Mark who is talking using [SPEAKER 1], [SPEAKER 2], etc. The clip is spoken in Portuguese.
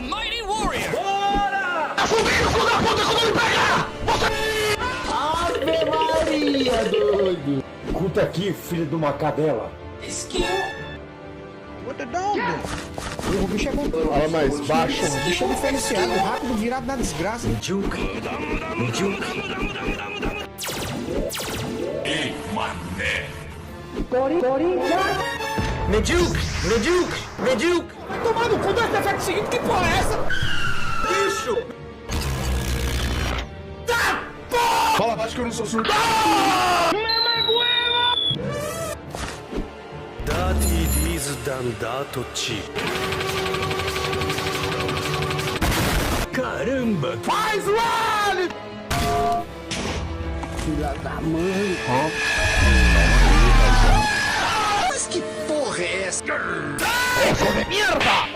[SPEAKER 1] mighty warrior!
[SPEAKER 2] Bora! Tá fudido, filho da puta, quando ele pegar! Você... Ave Maria, doido!
[SPEAKER 3] Escuta aqui, filho de uma cadela.
[SPEAKER 4] What the dog do? O bicho é bom.
[SPEAKER 2] Fala mais baixo.
[SPEAKER 4] O bicho é diferenciado, rápido, virado na desgraça.
[SPEAKER 1] Ei, mané!
[SPEAKER 2] Medíocre!
[SPEAKER 4] Vai tomar no cu do efeito seguinte, que porra é essa?
[SPEAKER 2] Bicho! Tá, porra! Fala baixo que eu não sou surdo.
[SPEAKER 1] Caramba!
[SPEAKER 2] Faz o alho!
[SPEAKER 4] Filha da mãe.
[SPEAKER 2] Mas que porra é essa? Essa é merda!